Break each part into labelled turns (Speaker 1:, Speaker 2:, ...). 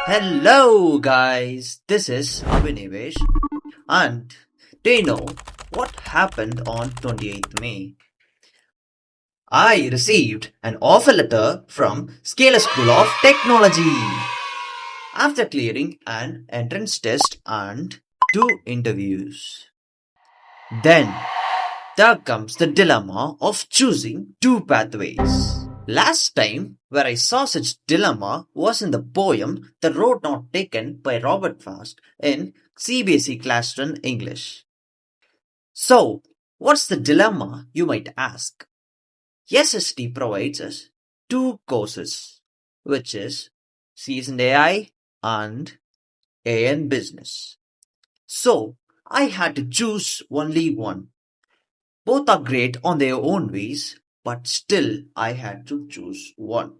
Speaker 1: Hello guys, this is Abhinivesh and do you know what happened on 28th May? I received an offer letter from Scala School of Technology after clearing an entrance test and two interviews. Then there comes the dilemma of choosing two pathways. Last time where I saw such dilemma was in the poem The Road Not Taken by Robert Frost in CBSE Classroom English. So, what's the dilemma, you might ask? SST provides us two courses, which is CS and AI and AI and Business. So, I had to choose only one. Both are great on their own ways, but still I had to choose one.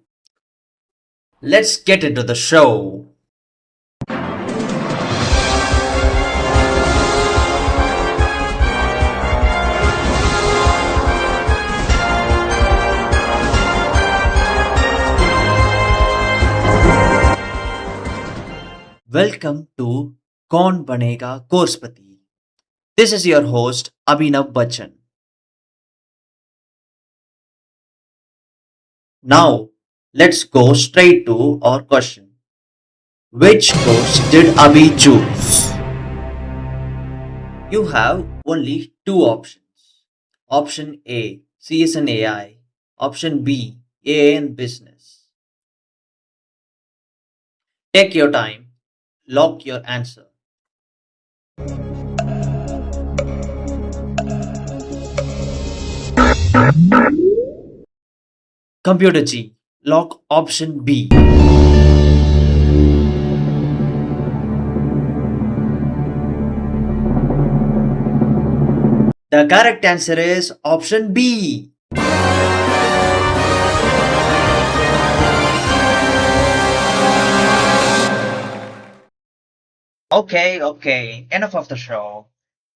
Speaker 1: Let's get into the show. Welcome to Kaun Banega Corespati. This is your host Abhinav Bachchan. Now, let's go straight to our question. Which course did Abhi choose? You have only two options. Option A, CS and AI. Option B, AI and Business. Take your time. Lock your answer. Computer G. Lock option B. The correct answer is option B. Okay, enough of the show.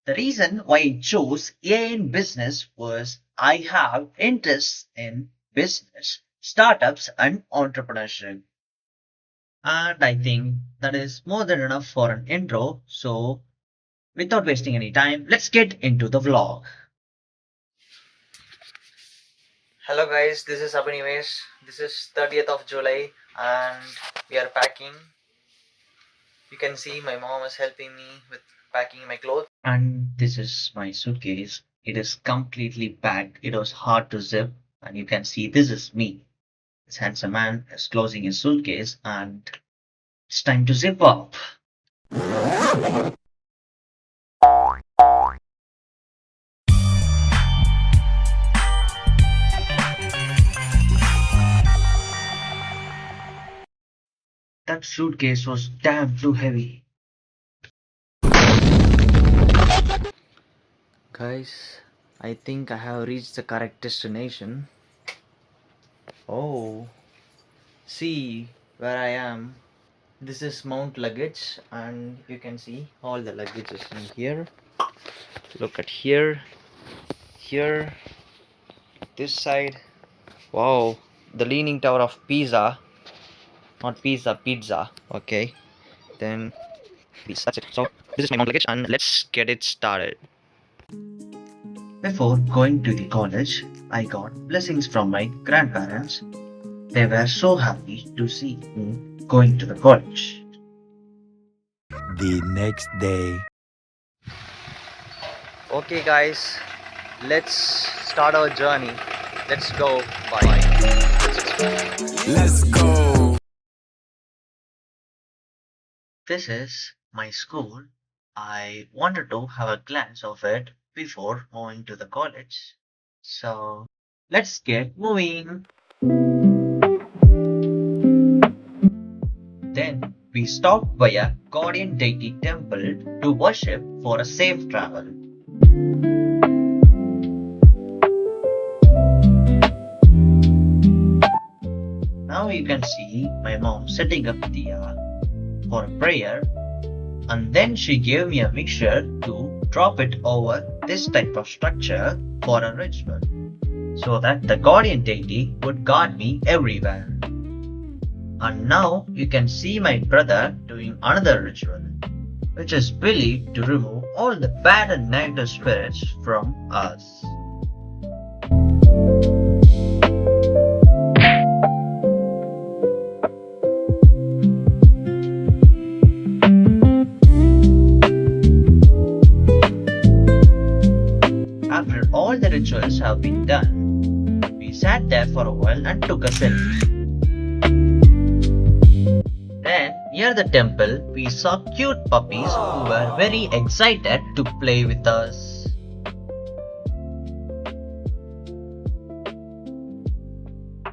Speaker 1: The reason why I chose AI in business was I have interests in business, startups, and entrepreneurship. And I think that is more than enough for an intro. So, without wasting any time, let's get into the vlog. Hello guys, this is Abhinivesh. This is 30th of July and we are packing. You can see my mom is helping me with packing my clothes. And this is my suitcase. It is completely packed. It was hard to zip. And you can see this is me. This handsome man is closing his suitcase and it's time to zip up. That suitcase was damn too heavy. Guys, I think I have reached the correct destination. Oh, see where I am. This is Mount Luggage, and you can see all the luggage is in here. Look at here, here, this side. Wow, the Leaning Tower of Pisa. Not pizza, pizza. Okay, then please, that's it. So, this is my Mount Luggage, and let's get it started. Before going to the college, I got blessings from my grandparents. They were so happy to see me going to the college.
Speaker 2: The next day.
Speaker 1: Okay, guys, let's start our journey. Let's go. Bye.
Speaker 2: Let's go.
Speaker 1: This is my school. I wanted to have a glance of it before moving to the college. So let's get moving. Then we stopped by a guardian deity temple to worship for a safe travel. Now you can see my mom setting up diya for a prayer, and then she gave me a mixture to drop it over this type of structure for a ritual, so that the guardian deity would guard me everywhere. And now you can see my brother doing another ritual, which is believed to remove all the bad and negative spirits from us. After all the rituals have been done, we sat there for a while and took a selfie. Then, near the temple, we saw cute puppies who were very excited to play with us.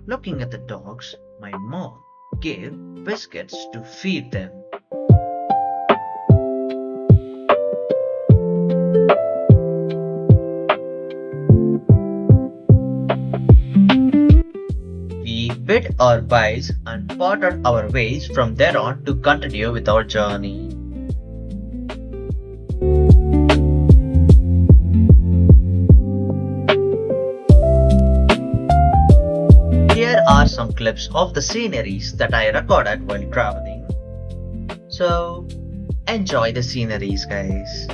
Speaker 1: Looking at the dogs, my mom gave biscuits to feed them. We bid our byes and parted our ways from there on to continue with our journey. Here are some clips of the sceneries that I recorded while traveling. So, enjoy the sceneries, guys.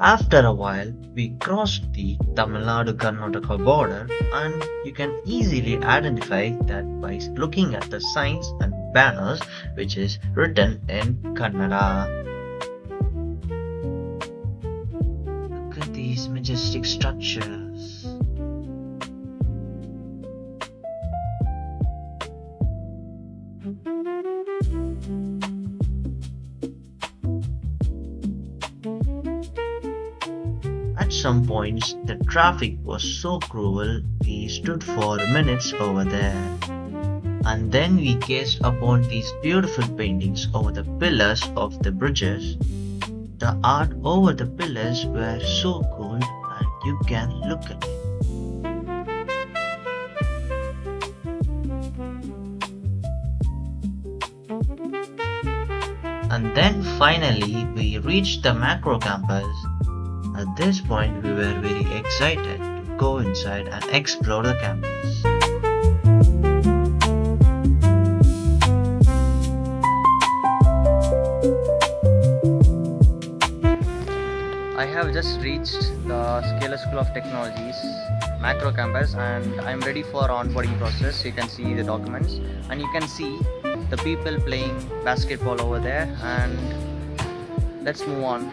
Speaker 1: After a while, we crossed the Tamil Nadu-Karnataka border, and you can easily identify that by looking at the signs and banners which is written in Kannada. Look at these majestic structures. At some points, the traffic was so cruel, we stood for minutes over there. And then we gazed upon these beautiful paintings over the pillars of the bridges. The art over the pillars were so cool, and you can look at it. And then finally, we reached the macro campus. At this point, we were very excited to go inside and explore the campus.
Speaker 3: I have just reached the Scalar School of Technologies macro campus, and I'm ready for onboarding process. You can see the documents and you can see the people playing basketball over there, and let's move on.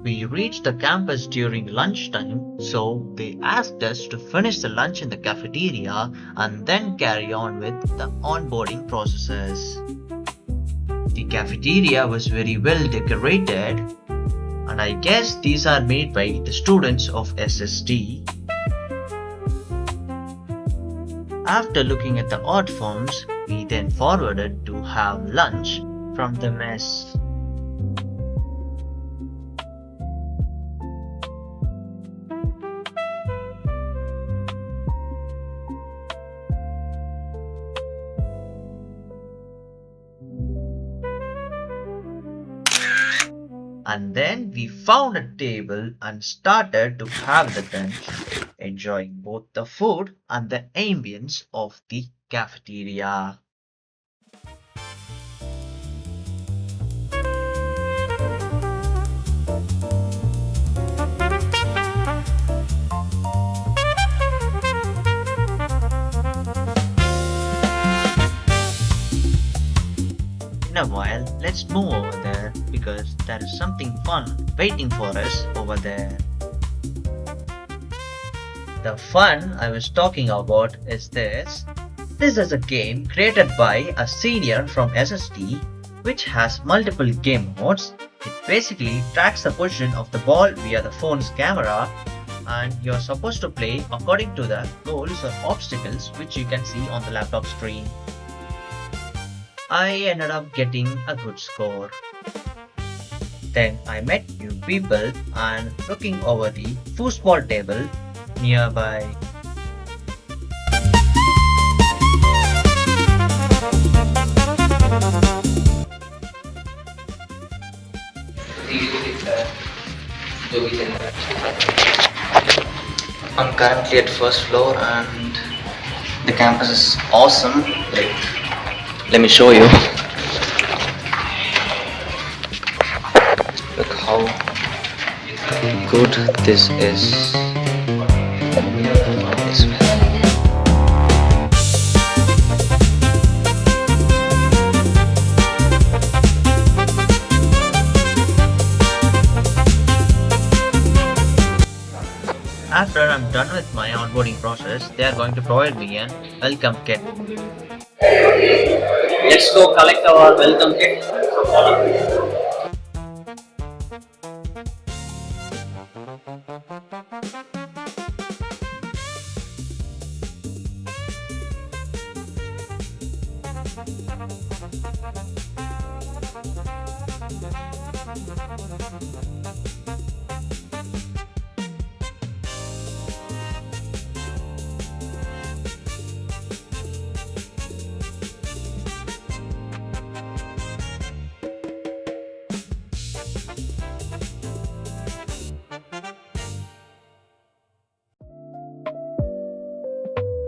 Speaker 1: We reached the campus during lunchtime, so they asked us to finish the lunch in the cafeteria and then carry on with the onboarding processes. The cafeteria was very well decorated, and I guess these are made by the students of SST. After looking at the art forms, we then forwarded to have lunch from the mess. And then we found a table and started to have the lunch, enjoying both the food and the ambience of the cafeteria. In a while, let's move over there because there is something fun waiting for us over there. The fun I was talking about is this. This is a game created by a senior from SST which has multiple game modes. It basically tracks the position of the ball via the phone's camera, and you're supposed to play according to the goals or obstacles which you can see on the laptop screen. I ended up getting a good score. Then I met new people and looking over the foosball table nearby.
Speaker 3: I'm currently at first floor and the campus is awesome. Like, let me show you. Look how good this is.
Speaker 1: After I'm done with my onboarding process, they are going to provide me a welcome kit.
Speaker 3: Let's go collect our welcome kit. So follow me.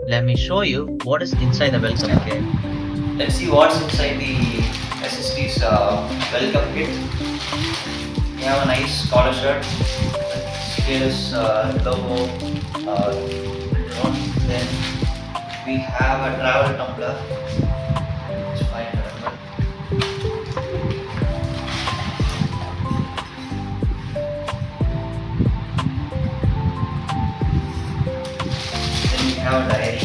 Speaker 1: Let me show you what is inside the welcome kit.
Speaker 3: Let's see what's inside the SST's welcome kit. We have a nice collar shirt, skills logo, printed on. Then we have a travel tumbler. It's fine, remember. Then we have a diary.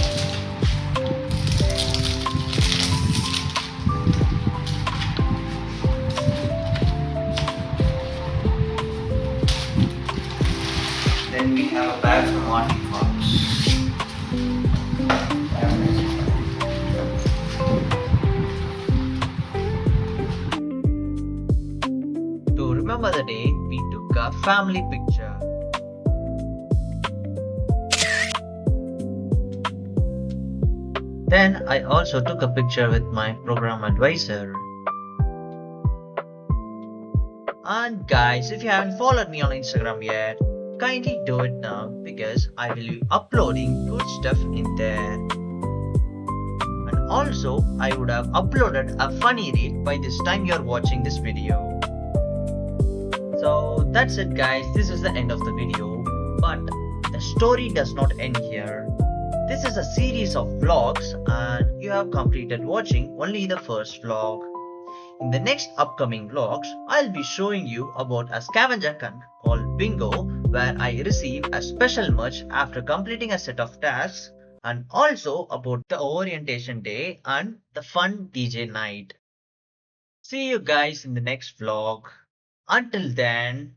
Speaker 3: Then we have a bag from Auntie Farms.
Speaker 1: To remember the day, we took a family picture. Then I also took a picture with my program advisor. And guys, if you haven't followed me on Instagram yet, kindly do it now because I will be uploading good stuff in there. And also, I would have uploaded a funny reel by this time you're watching this video. So that's it guys, this is the end of the video. But the story does not end here. This is a series of vlogs and you have completed watching only the first vlog. In the next upcoming vlogs, I'll be showing you about a scavenger hunt called Bingo where I receive a special merch after completing a set of tasks, and also about the orientation day and the fun DJ night. See you guys in the next vlog. Until then,